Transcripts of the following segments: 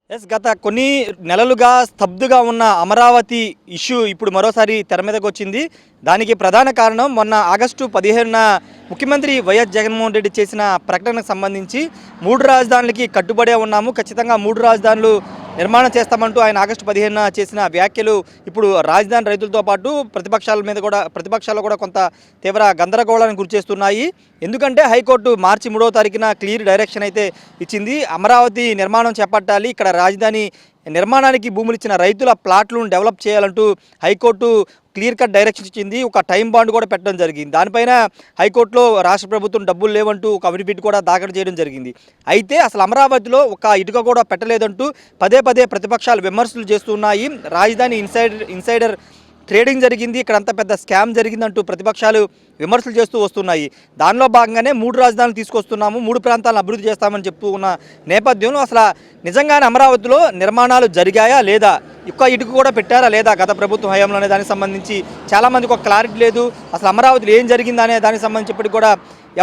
గత కొన్ని నెలలుగా స్తబ్దుగా ఉన్న అమరావతి ఇష్యూ ఇప్పుడు మరోసారి తెర మీదకొచ్చింది. దానికి ప్రధాన కారణం మొన్న ఆగస్టు 15న ముఖ్యమంత్రి వైఎస్ జగన్మోహన్ రెడ్డి చేసిన ప్రకటనకు సంబంధించి 3 రాజధానులకి కట్టుబడే ఉన్నాము, ఖచ్చితంగా 3 రాజధానులు నిర్మాణం చేస్తామంటూ ఆయన ఆగస్టు 15న చేసిన వ్యాఖ్యలు ఇప్పుడు రాజధాని రైతులతో పాటు ప్రతిపక్షాల్లో కూడా కొంత తీవ్ర గందరగోళానికి గురిచేస్తున్నాయి. ఎందుకంటే హైకోర్టు మార్చి 3వ తారీఖున క్లియర్ డైరెక్షన్ అయితే ఇచ్చింది. అమరావతి నిర్మాణం చేపట్టాలి, ఇక్కడ రాజధాని నిర్మాణానికి భూములు ఇచ్చిన రైతుల ప్లాట్లను డెవలప్ చేయాలంటూ హైకోర్టు క్లియర్ కట్ డైరెక్షన్ ఇచ్చింది. ఒక టైం బాండ్ కూడా పెట్టడం జరిగింది. దానిపైన హైకోర్టులో రాష్ట్ర ప్రభుత్వం డబ్బులు లేవంటూ ఒక అఫిడవిట్ కూడా దాఖలు చేయడం జరిగింది. అయితే అసలు అమరావతిలో ఒక ఇటుక కూడా పెట్టలేదంటూ పదే పదే ప్రతిపక్షాలు విమర్శలు చేస్తున్నాయి. రాజధాని ఇన్సైడర్ ట్రేడింగ్ జరిగింది, ఇక్కడ అంత పెద్ద స్కామ్ జరిగిందంటూ ప్రతిపక్షాలు విమర్శలు చేస్తూ వస్తున్నాయి. దానిలో భాగంగానే 3 రాజధానులు తీసుకొస్తున్నాము, 3 ప్రాంతాలను అభివృద్ధి చేస్తామని చెప్తూ ఉన్న నేపథ్యంలో అసలు నిజంగానే అమరావతిలో నిర్మాణాలు జరిగాయా లేదా, ఒక్క ఇటుకు కూడా పెట్టారా లేదా గత ప్రభుత్వ హయాంలో అనే దానికి సంబంధించి చాలామందికి ఒక క్లారిటీ లేదు. అసలు అమరావతిలో ఏం జరిగిందనే దానికి సంబంధించి ఇప్పటికి కూడా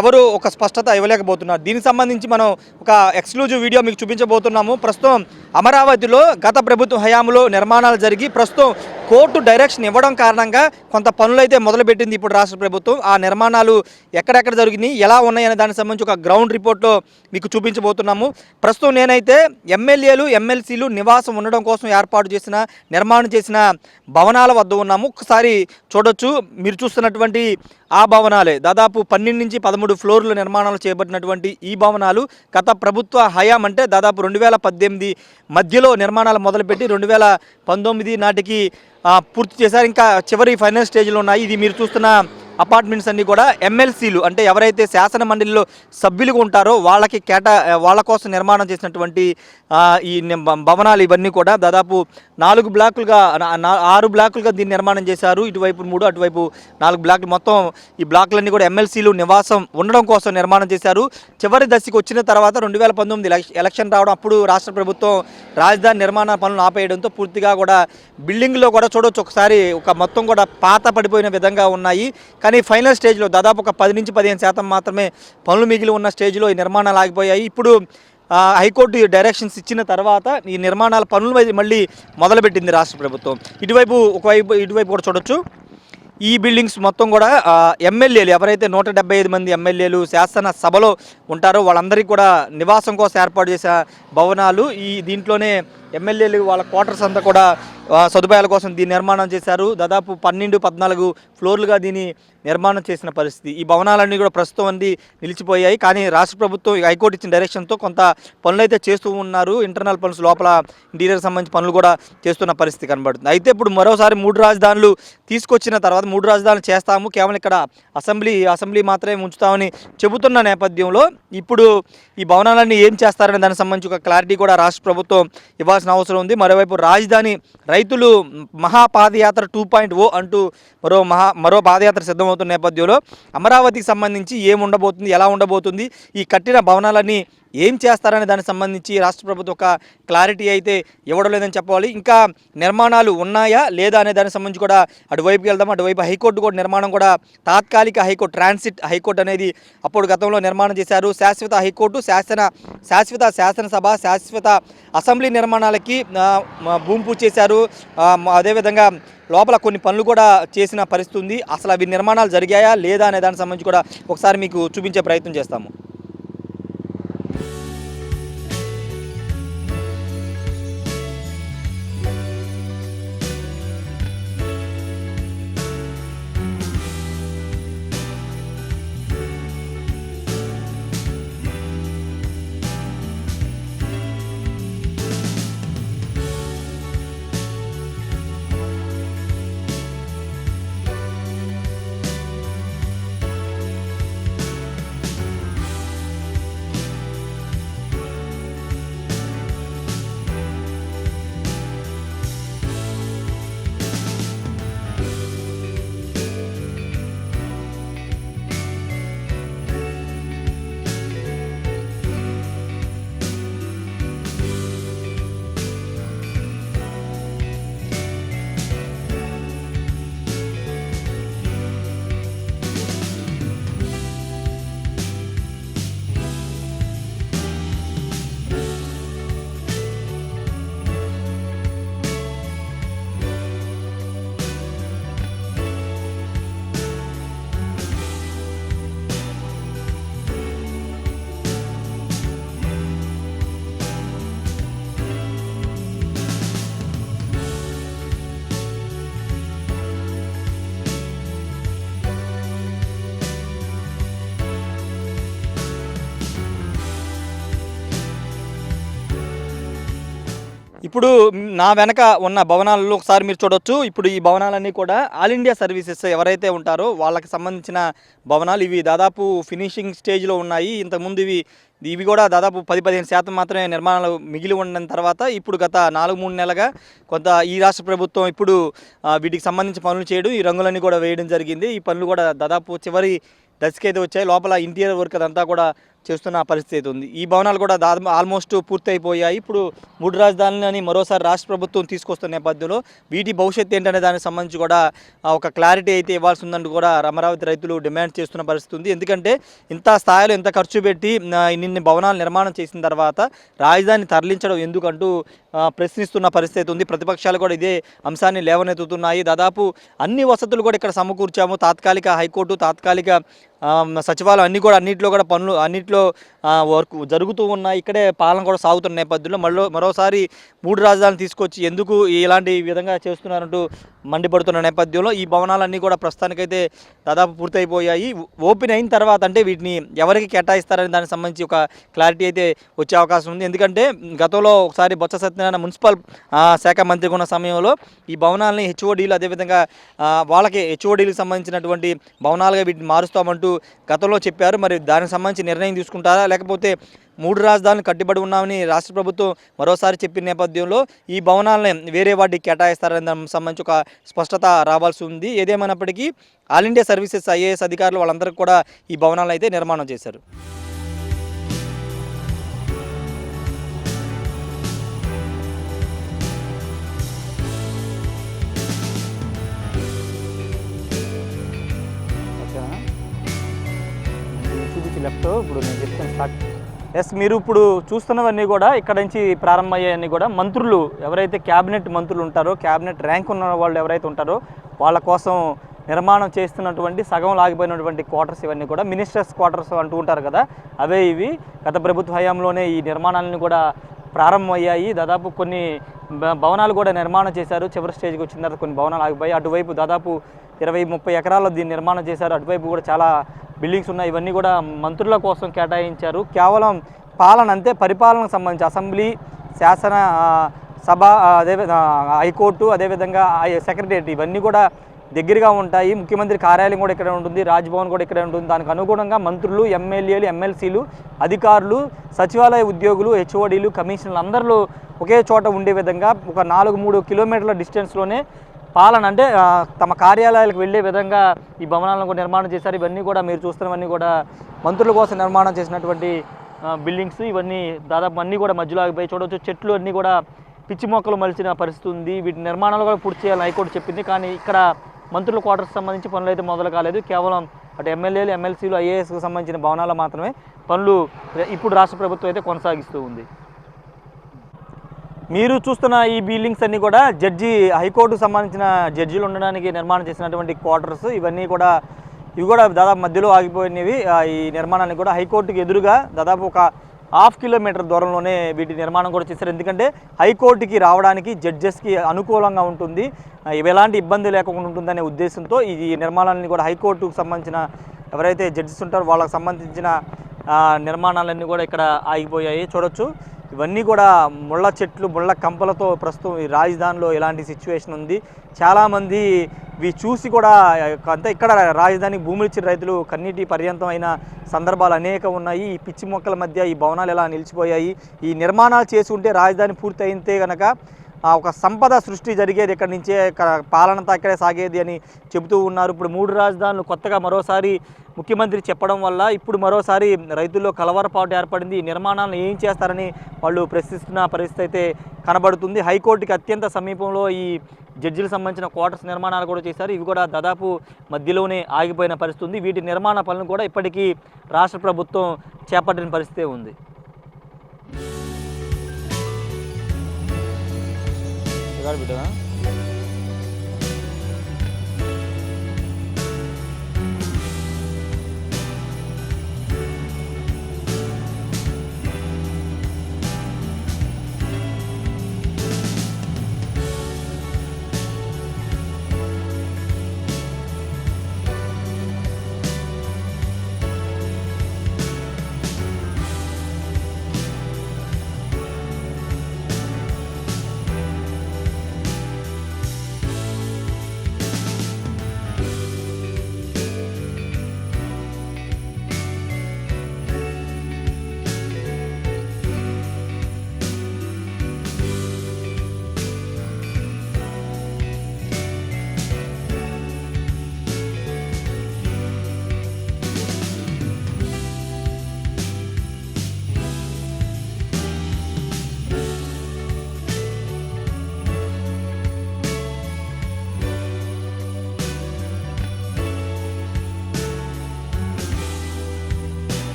ఎవరు ఒక స్పష్టత ఇవ్వలేకపోతున్నారు. దీనికి సంబంధించి మనం ఒక ఎక్స్క్లూజివ్ వీడియో మీకు చూపించబోతున్నాము. ప్రస్తుతం అమరావతిలో గత ప్రభుత్వ హయాంలో నిర్మాణాలు జరిగి ప్రస్తుతం కోర్టు డైరెక్షన్ ఇవ్వడం కారణంగా కొంత పనులైతే మొదలుపెట్టింది ఇప్పుడు రాష్ట్ర ప్రభుత్వం. ఆ నిర్మాణాలు ఎక్కడెక్కడ జరిగినాయి, ఎలా ఉన్నాయనే దానికి సంబంధించి ఒక గ్రౌండ్ రిపోర్ట్లో మీకు చూపించబోతున్నాము. ప్రస్తుతం నేనైతే ఎమ్మెల్యేలు ఎమ్మెల్సీలు నివాసం ఉండడం కోసం ఏర్పాటు చేసిన నిర్మాణం చేసిన భవనాల వద్ద ఉన్నాము. ఒకసారి చూడొచ్చు, మీరు చూస్తున్నటువంటి ఆ భవనాలే దాదాపు 12 నుంచి 13 ఫ్లోర్ల నిర్మాణాలు చేపట్టినటువంటి ఈ భవనాలు గత ప్రభుత్వ హయాం అంటే దాదాపు 2018 మధ్యలో నిర్మాణాలు మొదలుపెట్టి 2019 నాటికి పూర్తి చేశారు. ఇంకా చివరి ఫైనల్ స్టేజ్లో ఉన్నాయి. ఇది మీరు చూస్తున్న అపార్ట్మెంట్స్ అన్నీ కూడా ఎమ్మెల్సీలు అంటే ఎవరైతే శాసన మండలిలో సభ్యులుగా ఉంటారో వాళ్ళ కోసం నిర్మాణం చేసినటువంటి ఈ భవనాలు ఇవన్నీ కూడా దాదాపు 6 బ్లాకులుగా దీన్ని నిర్మాణం చేశారు. ఇటువైపు 3, అటువైపు 4 బ్లాకులు, మొత్తం ఈ బ్లాకులన్నీ కూడా ఎమ్మెల్సీలు నివాసం ఉండడం కోసం నిర్మాణం చేశారు. చివరి దశకు వచ్చిన తర్వాత 2019 ఎలక్షన్ రావడం, అప్పుడు రాష్ట్ర ప్రభుత్వం రాజధాని నిర్మాణ పనులు ఆపేయడంతో పూర్తిగా కూడా బిల్డింగ్లో కూడా చూడవచ్చు ఒకసారి ఒక మొత్తం కూడా పాత పడిపోయిన విధంగా ఉన్నాయి. కానీ ఫైనల్ స్టేజ్లో దాదాపు ఒక 10 నుంచి 15% మాత్రమే పనులు మిగిలి ఉన్న స్టేజ్లో ఈ నిర్మాణాలు ఆగిపోయాయి. ఇప్పుడు హైకోర్టు డైరెక్షన్స్ ఇచ్చిన తర్వాత ఈ నిర్మాణాల పనులు మళ్ళీ మొదలుపెట్టింది రాష్ట్ర ప్రభుత్వం. ఇటువైపు కూడా చూడొచ్చు. ఈ బిల్డింగ్స్ మొత్తం కూడా ఎమ్మెల్యేలు ఎవరైతే 175 మంది ఎమ్మెల్యేలు శాసన సభలో ఉంటారో వాళ్ళందరికీ కూడా నివాసం కోసం ఏర్పాటు చేసే భవనాలు. దీంట్లోనే ఎమ్మెల్యేలు వాళ్ళ క్వార్టర్స్ అంతా కూడా సదుపాయాల కోసం దీన్ని నిర్మాణం చేశారు. దాదాపు 12-14 ఫ్లోర్లుగా దీన్ని నిర్మాణం చేసిన పరిస్థితి. ఈ భవనాలన్నీ కూడా ప్రస్తుతం అంది నిలిచిపోయాయి. కానీ రాష్ట్ర ప్రభుత్వం హైకోర్టు ఇచ్చిన డైరెక్షన్తో కొంత పనులు అయితే చేస్తూ ఉన్నారు. ఇంటర్నల్ పనులు, లోపల ఇంటీరియర్ సంబంధించిన పనులు కూడా చేస్తున్న పరిస్థితి కనబడుతుంది. అయితే ఇప్పుడు మరోసారి 3 రాజధానులు తీసుకొచ్చిన తర్వాత 3 రాజధానులు చేస్తాము, కేవలం ఇక్కడ అసెంబ్లీ మాత్రమే ఉంచుతామని చెబుతున్న నేపథ్యంలో ఇప్పుడు ఈ భవనాలన్నీ ఏం చేస్తారనే దానికి సంబంధించి ఒక క్లారిటీ కూడా రాష్ట్ర ప్రభుత్వం ఇవ్వాల్సిన అవసరం ఉంది. మరోవైపు రాజధాని రైతులు మహాపాదయాత్ర 2.0 అంటూ మరో పాదయాత్ర సిద్ధమవుతున్న నేపథ్యంలో అమరావతికి సంబంధించి ఏముండబోతుంది, ఎలా ఉండబోతుంది, ఈ కట్టిన భవనాలన్నీ ఏం చేస్తారనే దానికి సంబంధించి రాష్ట్ర ప్రభుత్వం ఒక క్లారిటీ అయితే ఇవ్వడం లేదని చెప్పాలి. ఇంకా నిర్మాణాలు ఉన్నాయా లేదా అనే దానికి సంబంధించి కూడా అటువైపుకి వెళ్దాం. అటువైపు హైకోర్టు కూడా నిర్మాణం కూడా తాత్కాలిక హైకోర్టు, ట్రాన్సిట్ హైకోర్టు అనేది అప్పుడు గతంలో నిర్మాణం చేశారు. శాశ్వత హైకోర్టు, శాసనసభ, శాశ్వత అసెంబ్లీ నిర్మాణాలకి భూమి పూజ చేశారు. అదేవిధంగా లోపల కొన్ని పనులు కూడా చేసిన పరిస్థితి ఉంది. అసలు అవి నిర్మాణాలు జరిగాయా లేదా అనే దానికి సంబంధించి కూడా ఒకసారి మీకు చూపించే ప్రయత్నం చేస్తాము. ఇప్పుడు నా వెనక ఉన్న భవనాలలో ఒకసారి మీరు చూడొచ్చు. ఇప్పుడు ఈ భవనాలన్నీ కూడా ఆల్ ఇండియా సర్వీసెస్ ఎవరైతే ఉంటారో వాళ్ళకి సంబంధించిన భవనాలు. ఇవి దాదాపు ఫినిషింగ్ స్టేజ్‌లో ఉన్నాయి. ఇంతకుముందు ఇవి ఇవి కూడా దాదాపు 10-15% మాత్రమే నిర్మాణాలు మిగిలి ఉన్న తర్వాత ఇప్పుడు గత 4, 3 నెలలుగా కొంత ఈ రాష్ట్ర ప్రభుత్వం ఇప్పుడు వీటికి సంబంధించి పనులు చేయడం, ఈ రంగులన్నీ కూడా వేయడం జరిగింది. ఈ పనులు కూడా దాదాపు చివరి దశకైతే వచ్చాయి. లోపల ఇంటీరియర్ వర్క్ అదంతా కూడా చేస్తున్న పరిస్థితి ఉంది. ఈ భవనాలు కూడా దాదాపు ఆల్మోస్ట్ పూర్తయిపోయాయి. ఇప్పుడు 3 రాజధానులని మరోసారి రాష్ట్ర ప్రభుత్వం తీసుకొస్తున్న నేపథ్యంలో వీటి భవిష్యత్తు ఏంటనే దానికి సంబంధించి కూడా ఒక క్లారిటీ అయితే ఇవ్వాల్సి ఉందని కూడా అమరావతి రైతులు డిమాండ్ చేస్తున్న పరిస్థితి ఉంది. ఎందుకంటే ఇంత స్థాయిలో ఇంత ఖర్చు పెట్టి ఇన్ని భవనాలు నిర్మాణం చేసిన తర్వాత రాజధాని తరలించడం ఎందుకంటూ ప్రశ్నిస్తున్న పరిస్థితి ఉంది. ప్రతిపక్షాలు కూడా ఇదే అంశాన్ని లేవనెత్తుతున్నాయి. దాదాపు అన్ని వసతులు కూడా ఇక్కడ సమకూర్చాము. తాత్కాలిక హైకోర్టు, తాత్కాలిక సచివాలయం అన్నిట్లో కూడా పనులు అన్నిట్లో వర్క్ జరుగుతూ ఉన్నాయి. ఇక్కడే పాలన కూడా సాగుతున్న నేపథ్యంలో మరోసారి 3 రాజధానులు తీసుకొచ్చి ఎందుకు ఇలాంటి విధంగా చేస్తున్నారంటూ మండిపడుతున్న నేపథ్యంలో ఈ భవనాలన్నీ కూడా ప్రస్తుతానికైతే దాదాపు పూర్తయిపోయాయి. ఓపెన్ అయిన తర్వాత అంటే వీటిని ఎవరికి కేటాయిస్తారని దానికి సంబంధించి ఒక క్లారిటీ అయితే వచ్చే అవకాశం ఉంది. ఎందుకంటే గతంలో ఒకసారి బొత్స సత్యనారాయణ మున్సిపల్ శాఖ మంత్రిగా ఉన్న సమయంలో ఈ భవనాలని హెచ్ఓడీలు అదేవిధంగా వాళ్ళకి హెచ్ఓడీలకు సంబంధించినటువంటి భవనాలుగా వీటిని మారుస్తామంటూ గతంలో చెప్పారు. మరి దానికి సంబంధించి నిర్ణయం తీసుకుంటారా లేకపోతే 3 రాజధానులు కట్టుబడి ఉన్నామని రాష్ట్ర ప్రభుత్వం మరోసారి చెప్పిన నేపథ్యంలో ఈ భవనాలను వేరే వాటికి కేటాయిస్తారని దానికి సంబంధించి ఒక స్పష్టత రావాల్సి ఉంది. ఏదేమైనప్పటికీ ఆల్ ఇండియా సర్వీసెస్ ఐఏఎస్ అధికారులు వాళ్ళందరికీ కూడా ఈ భవనాలను అయితే నిర్మాణం చేశారు. లెఫ్ట్ ఇప్పుడు నేను చెప్తాను స్టార్ట్. ఎస్, మీరు ఇప్పుడు చూస్తున్నవన్నీ కూడా ఇక్కడ నుంచి ప్రారంభమయ్యాయన్నీ కూడా మంత్రులు ఎవరైతే క్యాబినెట్ మంత్రులు ఉంటారో, క్యాబినెట్ ర్యాంక్ ఉన్న వాళ్ళు ఎవరైతే ఉంటారో వాళ్ళ కోసం నిర్మాణం చేస్తున్నటువంటి సగం లాగిపోయినటువంటి క్వార్టర్స్ ఇవన్నీ కూడా మినిస్టర్స్ క్వార్టర్స్ అంటూ ఉంటారు కదా, అవే ఇవి. గత ప్రభుత్వ హయాంలోనే ఈ నిర్మాణాలను కూడా ప్రారంభమయ్యాయి. దాదాపు కొన్ని భవనాలు కూడా నిర్మాణం చేశారు. చివరి స్టేజ్కి వచ్చిన తర్వాత కొన్ని భవనాలు ఆగిపోయాయి. అటువైపు దాదాపు 20-30 ఎకరాల్లో దీన్ని నిర్మాణం చేశారు. అటువైపు కూడా చాలా బిల్డింగ్స్ ఉన్నాయి. ఇవన్నీ కూడా మంత్రుల కోసం కేటాయించారు. కేవలం పాలన అంతే, పరిపాలనకు సంబంధించి అసెంబ్లీ, శాసన సభ, అదేవిధంగా హైకోర్టు, అదేవిధంగా సెక్రటరియట్ ఇవన్నీ కూడా దగ్గరగా ఉంటాయి. ముఖ్యమంత్రి కార్యాలయం కూడా ఇక్కడ ఉంటుంది, రాజ్భవన్ కూడా ఇక్కడ ఉంటుంది. దానికి అనుగుణంగా మంత్రులు, ఎమ్మెల్యేలు, ఎమ్మెల్సీలు, అధికారులు, సచివాలయ ఉద్యోగులు, హెచ్ఓడీలు, కమిషనర్లు అందరూ ఒకే చోట ఉండే విధంగా ఒక 4-3 కిలోమీటర్ల డిస్టెన్స్లోనే పాలన అంటే తమ కార్యాలయాలకు వెళ్ళే విధంగా ఈ భవనాలను కూడా నిర్మాణం చేశారు. ఇవన్నీ కూడా మీరు చూస్తున్నవన్నీ కూడా మంత్రుల కోసం నిర్మాణం చేసినటువంటి బిల్డింగ్స్. ఇవన్నీ దాదాపు అన్నీ కూడా మధ్యలో ఆగిపోయి చూడవచ్చు. చెట్లు అన్నీ కూడా పిచ్చి మొక్కలు మలిచిన పరిస్థితి ఉంది. వీటి నిర్మాణాలు కూడా పూర్తి చేయాలని హైకోర్టు చెప్పింది. కానీ ఇక్కడ మంత్రుల క్వార్టర్స్ సంబంధించి పనులు అయితే మొదలు కాలేదు. కేవలం అటు ఎమ్మెల్యేలు, ఎమ్మెల్సీలు, ఐఏఎస్కు సంబంధించిన భవనాలు మాత్రమే పనులు ఇప్పుడు రాష్ట్ర ప్రభుత్వం అయితే కొనసాగిస్తూ ఉంది. మీరు చూస్తున్న ఈ బిల్డింగ్స్ అన్నీ కూడా హైకోర్టుకు సంబంధించిన జడ్జీలు ఉండడానికి నిర్మాణం చేసినటువంటి క్వార్టర్స్. ఇవి కూడా దాదాపు మధ్యలో ఆగిపోయినవి. ఈ నిర్మాణాన్ని కూడా హైకోర్టుకి ఎదురుగా దాదాపు ఒక 1/2 కిలోమీటర్ దూరంలోనే వీటి నిర్మాణం కూడా చేశారు. ఎందుకంటే హైకోర్టుకి రావడానికి జడ్జెస్కి అనుకూలంగా ఉంటుంది, ఎలాంటి ఇబ్బంది లేకుండా ఉంటుందనే ఉద్దేశంతో ఈ నిర్మాణాలన్నీ కూడా హైకోర్టుకు సంబంధించిన ఎవరైతే జడ్జెస్ ఉంటారో వాళ్ళకి సంబంధించిన నిర్మాణాలన్నీ కూడా ఇక్కడ ఆగిపోయాయి. చూడొచ్చు, ఇవన్నీ కూడా ముళ్ళ చెట్లు, ముళ్ళ కంపలతో ప్రస్తుతం ఈ రాజధానిలో ఇలాంటి సిచ్యువేషన్ ఉంది. చాలామంది ఇవి చూసి కూడా అంతా ఇక్కడ రాజధానికి భూములు ఇచ్చిన రైతులు కన్నీటి పర్యంతమైన సందర్భాలు అనేక ఉన్నాయి. ఈ పిచ్చి మొక్కల మధ్య ఈ భవనాలు ఎలా నిలిచిపోయాయి. ఈ నిర్మాణాలు చేసి ఉంటే రాజధాని పూర్తి అయితే కనుక ఒక సంపద సృష్టి జరిగేది, ఇక్కడి నుంచే పాలనంతా ఇక్కడే సాగేది అని చెబుతూ ఉన్నారు. ఇప్పుడు 3 రాజధానులు కొత్తగా మరోసారి ముఖ్యమంత్రి చెప్పడం వల్ల ఇప్పుడు మరోసారి రైతుల్లో కలవరపాటు ఏర్పడింది. ఈ నిర్మాణాలను ఏం చేస్తారని వాళ్ళు ప్రశ్నిస్తున్న పరిస్థితి అయితే కనబడుతుంది. హైకోర్టుకి అత్యంత సమీపంలో ఈ జడ్జిలకు సంబంధించిన క్వార్టర్స్ నిర్మాణాలు కూడా చేశారు. ఇవి కూడా దాదాపు మధ్యలోనే ఆగిపోయిన పరిస్థితి ఉంది. వీటి నిర్మాణ పనులు కూడా ఇప్పటికీ రాష్ట్ర ప్రభుత్వం చేపట్టిన పరిస్థితే ఉంది.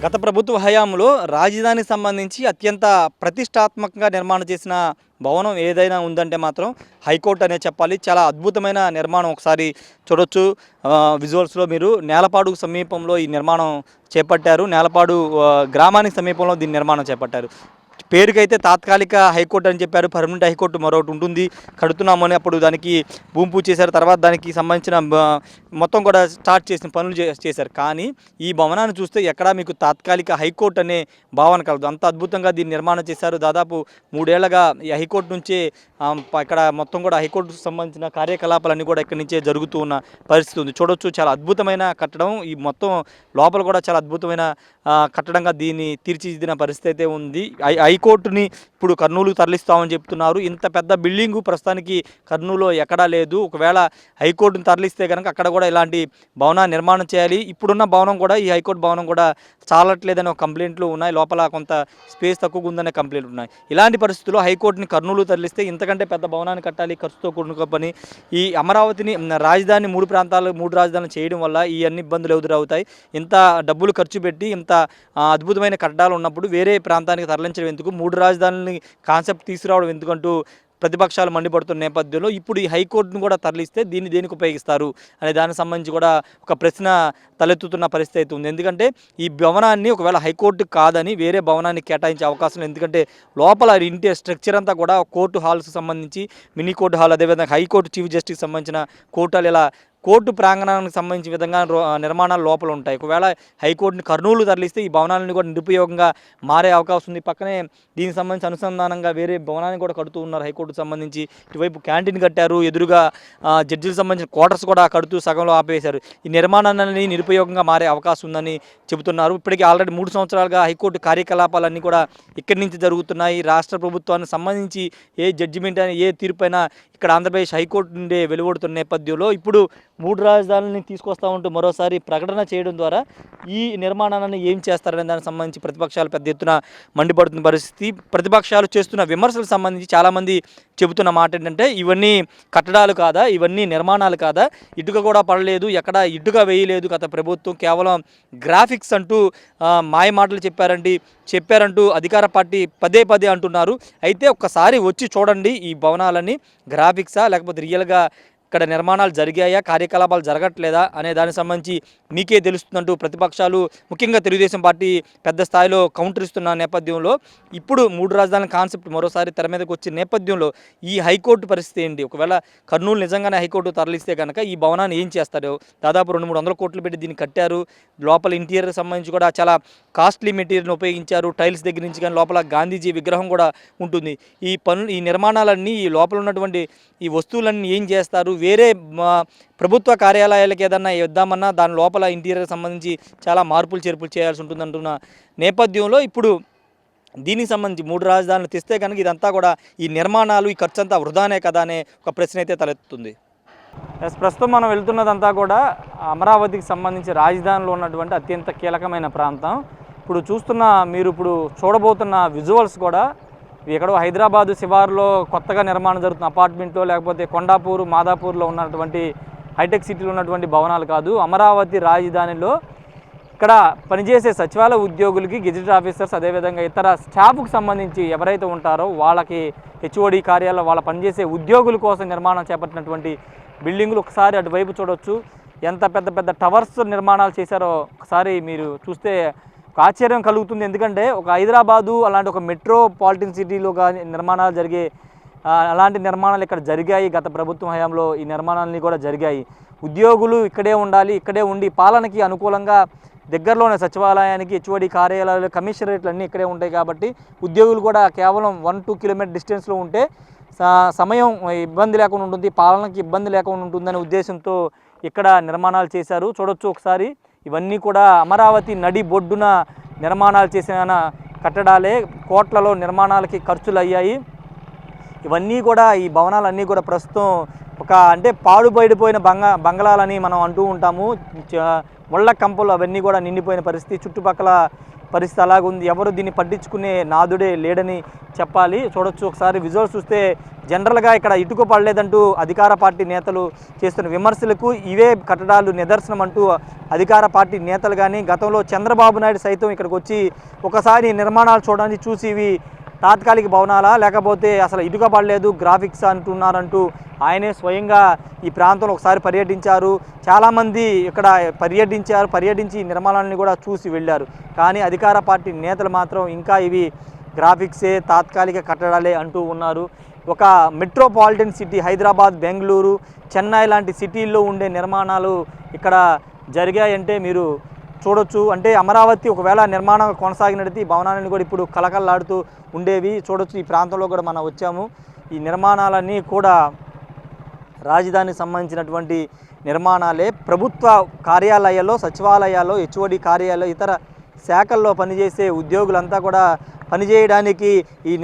గత ప్రభుత్వ హయాంలో రాజధానికి సంబంధించి అత్యంత ప్రతిష్టాత్మకంగా నిర్మాణం చేసిన భవనం ఏదైనా ఉందంటే మాత్రం హైకోర్టు అనే చెప్పాలి. చాలా అద్భుతమైన నిర్మాణం ఒకసారి చూడొచ్చు. విజువల్స్లో మీరు నేలపాడు సమీపంలో ఈ నిర్మాణం చేపట్టారు. నేలపాడు గ్రామానికి సమీపంలో దీని నిర్మాణం చేపట్టారు. పేరుకైతే తాత్కాలిక హైకోర్టు అని చెప్పారు. పర్మనెంట్ హైకోర్టు మరొకటి ఉంటుంది, కడుతున్నామని అప్పుడు దానికి భూమి పూజ చేశారు. తర్వాత దానికి సంబంధించిన మొత్తం కూడా స్టార్ట్ చేసిన పనులు చేశారు. కానీ ఈ భవనాన్ని చూస్తే ఎక్కడా మీకు తాత్కాలిక హైకోర్టు అనే భావన కలదు. అంత అద్భుతంగా దీన్ని నిర్మాణం చేశారు. దాదాపు 3 ఏళ్లుగా ఈ హైకోర్టు నుంచే ఇక్కడ మొత్తం కూడా హైకోర్టుకు సంబంధించిన కార్యకలాపాలన్నీ కూడా ఇక్కడి నుంచే జరుగుతూ ఉన్న పరిస్థితి ఉంది. చూడొచ్చు, చాలా అద్భుతమైన కట్టడం. ఈ మొత్తం లోపల కూడా చాలా అద్భుతమైన కట్టడంగా దీన్ని తీర్చిదిద్దిన పరిస్థితి అయితే ఉంది. హైకోర్టుని ఇప్పుడు కర్నూలుకు తరలిస్తామని చెప్తున్నారు. ఇంత పెద్ద బిల్డింగు ప్రస్తుతానికి కర్నూలులో ఎక్కడా లేదు. ఒకవేళ హైకోర్టుని తరలిస్తే కనుక అక్కడ కూడా ఇలాంటి భవనాన్ని నిర్మాణం చేయాలి. ఇప్పుడున్న భవనం కూడా, ఈ హైకోర్టు భవనం కూడా చాలట్లేదని ఒక కంప్లైంట్లు ఉన్నాయి. లోపల కొంత స్పేస్ తక్కువగా ఉందనే కంప్లైంట్లు ఉన్నాయి. ఇలాంటి పరిస్థితుల్లో హైకోర్టుని కర్నూలు తరలిస్తే ఇంతకంటే పెద్ద భవనాన్ని కట్టాలి, ఖర్చుతో కూడిన పని. ఈ అమరావతిని రాజధాని 3 రాజధానులు చేయడం వల్ల ఈ అన్ని ఇబ్బందులు ఎదురవుతాయి. ఇంత డబ్బులు ఖర్చు పెట్టి ఇంత అద్భుతమైన కట్టడాలు ఉన్నప్పుడు వేరే ప్రాంతానికి తరలించడం ఎందుకు, 3 రాజధానులని కాన్సెప్ట్ తీసుకురావడం ఎందుకంటూ ప్రతిపక్షాలు మండిపడుతున్న నేపథ్యంలో ఇప్పుడు ఈ హైకోర్టును కూడా తరలిస్తే దీన్ని దేనికి ఉపయోగిస్తారు అనే దానికి సంబంధించి కూడా ఒక ప్రశ్న తలెత్తుతున్న పరిస్థితి అయితే ఉంది. ఎందుకంటే ఈ భవనాన్ని ఒకవేళ హైకోర్టు కాదని వేరే భవనాన్ని కేటాయించే అవకాశం లేదు. ఎందుకంటే లోపల ఇంటి స్ట్రక్చర్ అంతా కూడా కోర్టు హాల్స్కి సంబంధించి మినీ కోర్టు హాల్, అదేవిధంగా హైకోర్టు చీఫ్ జస్టిస్కి సంబంధించిన కోర్టు హాల్, ఇలా కోర్టు ప్రాంగణానికి సంబంధించిన విధంగా నిర్మాణాలు లోపల ఉంటాయి. ఒకవేళ హైకోర్టుని కర్నూలు తరలిస్తే ఈ భవనాలను కూడా నిరుపయోగంగా మారే అవకాశం ఉంది. పక్కనే దీనికి సంబంధించి అనుసంధానంగా వేరే భవనాన్ని కూడా కడుతూ ఉన్నారు. హైకోర్టుకు సంబంధించి ఇటువైపు క్యాంటీన్ కట్టారు, ఎదురుగా జడ్జిలకు సంబంధించిన క్వార్టర్స్ కూడా కడుతూ సగంలో ఆపేశారు. ఈ నిర్మాణాన్ని నిరుపయోగంగా మారే అవకాశం ఉందని చెబుతున్నారు. ఇప్పటికీ ఆల్రెడీ 3 సంవత్సరాలుగా హైకోర్టు కార్యకలాపాలన్నీ కూడా ఇక్కడి నుంచి జరుగుతున్నాయి. రాష్ట్ర ప్రభుత్వానికి సంబంధించి ఏ జడ్జిమెంట్ అయినా, ఏ తీర్పు అయినా ఇక్కడ ఆంధ్రప్రదేశ్ హైకోర్టు నుండే వెలువడుతున్న నేపథ్యంలో ఇప్పుడు 3 రాజధానులని తీసుకొస్తా ఉంటూ మరోసారి ప్రకటన చేయడం ద్వారా ఈ నిర్మాణాన్ని ఏం చేస్తారనే దానికి సంబంధించి ప్రతిపక్షాలు పెద్ద ఎత్తున మండిపడుతున్న పరిస్థితి. ప్రతిపక్షాలు చేస్తున్న విమర్శలకు సంబంధించి చాలామంది చెబుతున్న మాట ఏంటంటే, ఇవన్నీ కట్టడాలు కాదా, ఇవన్నీ నిర్మాణాలు కాదా, ఇటుక కూడా పడలేదు, ఎక్కడ ఇటుక వేయలేదు గత ప్రభుత్వం, కేవలం గ్రాఫిక్స్ అంటూ మాయ మాటలు చెప్పారంటూ అధికార పార్టీ పదే అంటున్నారు. అయితే ఒక్కసారి వచ్చి చూడండి ఈ భవనాలని, గ్రాఫిక్సా లేకపోతే రియల్గా ఇక్కడ నిర్మాణాలు జరిగాయా, కార్యకలాపాలు జరగట్లేదా అనే దానికి సంబంధించి మీకే తెలుస్తుందంటూ ప్రతిపక్షాలు, ముఖ్యంగా తెలుగుదేశం పార్టీ పెద్ద స్థాయిలో కౌంటర్ ఇస్తున్న నేపథ్యంలో ఇప్పుడు 3 రాజధానుల కాన్సెప్ట్ మరోసారి తెర మీదకి వచ్చిన నేపథ్యంలో ఈ హైకోర్టు పరిస్థితి ఏంటి, ఒకవేళ కర్నూలు నిజంగానే హైకోర్టు తరలిస్తే కనుక ఈ భవనాన్ని ఏం చేస్తారు? దాదాపు 200-300 కోట్లు పెట్టి దీన్ని కట్టారు. లోపల ఇంటీరియర్ సంబంధించి కూడా చాలా కాస్ట్లీ మెటీరియల్ని ఉపయోగించారు. టైల్స్ దగ్గర నుంచి కానీ లోపల గాంధీజీ విగ్రహం కూడా ఉంటుంది. ఈ నిర్మాణాలన్నీ, ఈ లోపల ఉన్నటువంటి ఈ వస్తువులన్నీ ఏం చేస్తారు? వేరే ప్రభుత్వ కార్యాలయాలకు ఏదన్నా ఇద్దామన్నా దాని లోపల ఇంటీరియర్ సంబంధించి చాలా మార్పులు చేర్పులు చేయాల్సి ఉంటుందంటున్న నేపథ్యంలో ఇప్పుడు దీనికి సంబంధించి 3 రాజధానులు తెస్తే కనుక ఇదంతా కూడా ఈ నిర్మాణాలు, ఈ ఖర్చు అంతా వృధానే కదా అనే ఒక ప్రశ్న అయితే తలెత్తుతుంది. ప్రస్తుతం మనం వెళ్తున్నదంతా కూడా అమరావతికి సంబంధించి రాజధానిలో ఉన్నటువంటి అత్యంత కీలకమైన ప్రాంతం. ఇప్పుడు మీరు చూడబోతున్న విజువల్స్ కూడా ఎక్కడో హైదరాబాదు శివారులో కొత్తగా నిర్మాణం జరుగుతున్న అపార్ట్మెంట్లో, లేకపోతే కొండాపూర్, మాదాపూర్లో ఉన్నటువంటి హైటెక్ సిటీలో ఉన్నటువంటి భవనాలు కాదు. అమరావతి రాజధానిలో ఇక్కడ పనిచేసే సచివాలయ ఉద్యోగులకి, గెజిటెడ్ ఆఫీసర్స్, అదేవిధంగా ఇతర స్టాఫ్కు సంబంధించి ఎవరైతే ఉంటారో వాళ్ళకి హెచ్ఓడి కార్యాలయంలో వాళ్ళ పనిచేసే ఉద్యోగుల కోసం నిర్మాణం చేపట్టినటువంటి బిల్డింగులు ఒకసారి అటువైపు చూడవచ్చు. ఎంత పెద్ద టవర్స్ నిర్మాణాలు చేశారో ఒకసారి మీరు చూస్తే ఒక ఆశ్చర్యం కలుగుతుంది. ఎందుకంటే ఒక హైదరాబాదు అలాంటి ఒక మెట్రోపాలిటన్ సిటీలో కానీ నిర్మాణాలు అలాంటి నిర్మాణాలు ఇక్కడ జరిగాయి. గత ప్రభుత్వం హయాంలో ఈ నిర్మాణాలన్నీ కూడా జరిగాయి. ఉద్యోగులు ఇక్కడే ఉండాలి, ఇక్కడే ఉండి పాలనకి అనుకూలంగా దగ్గరలోనే సచివాలయానికి, హెచ్ఓడి కార్యాలయాలు, కమిషనరేట్లు అన్నీ ఇక్కడే ఉంటాయి. కాబట్టి ఉద్యోగులు కూడా కేవలం 1-2 కిలోమీటర్ డిస్టెన్స్లో ఉంటే సమయం ఇబ్బంది లేకుండా ఉంటుంది, పాలనకి ఇబ్బంది లేకుండా ఉంటుందనే ఉద్దేశంతో ఇక్కడ నిర్మాణాలు చేశారు. చూడొచ్చు ఒకసారి. ఇవన్నీ కూడా అమరావతి నడి బొడ్డున నిర్మాణాలు చేసిన కట్టడాలే. కోట్లలో నిర్మాణాలకి ఖర్చులు అయ్యాయి. ఇవన్నీ కూడా, ఈ భవనాలన్నీ కూడా ప్రస్తుతం పాడుబడిపోయిన బంగళాలని మనం అంటూ ఉంటాము. ముళ్ళ కంపలు అవన్నీ కూడా నిండిపోయిన పరిస్థితి, చుట్టుపక్కల పరిస్థితి అలాగ ఉంది. ఎవరు దీన్ని పట్టించుకునే నాదుడే లేడని చెప్పాలి. చూడొచ్చు ఒకసారి విజువల్స్ చూస్తే జనరల్గా ఇక్కడ ఇటుక పడలేదంటూ అధికార పార్టీ నేతలు చేస్తున్న విమర్శలకు ఇవే కట్టడాలు నిదర్శనం అంటూ అధికార పార్టీ నేతలు కానీ గతంలో చంద్రబాబు నాయుడు సైతం ఇక్కడికి వచ్చి ఒకసారి నిర్మాణాలు చూడడానికి చూసి ఇవి తాత్కాలిక భవనాలా లేకపోతే అసలు ఇటుక పడలేదు గ్రాఫిక్స్ అంటున్నారంటూ ఆయనే స్వయంగా ఈ ప్రాంతంలో ఒకసారి పర్యటించారు. చాలామంది ఇక్కడ పర్యటించి ఈ నిర్మాణాలను కూడా చూసి వెళ్ళారు. కానీ అధికార పార్టీ నేతలు మాత్రం ఇంకా ఇవి గ్రాఫిక్సే, తాత్కాలిక కట్టడాలే అంటూ ఉన్నారు. ఒక మెట్రోపాలిటన్ సిటీ హైదరాబాద్, బెంగళూరు, చెన్నై లాంటి సిటీల్లో ఉండే నిర్మాణాలు ఇక్కడ జరిగాయంటే మీరు చూడొచ్చు. అంటే అమరావతి ఒకవేళ నిర్మాణం కొనసాగినట్టు ఈ భవనాలను కూడా ఇప్పుడు కలకల్లాడుతూ ఉండేవి. చూడొచ్చు ఈ ప్రాంతంలో కూడా మనం వచ్చాము. ఈ నిర్మాణాలన్నీ కూడా రాజధానికి సంబంధించినటువంటి నిర్మాణాలే. ప్రభుత్వ కార్యాలయాల్లో, సచివాలయాల్లో, హెచ్ఓడి కార్యాలయాల్లో, ఇతర శాఖల్లో పనిచేసే ఉద్యోగులంతా కూడా పనిచేయడానికి ఈ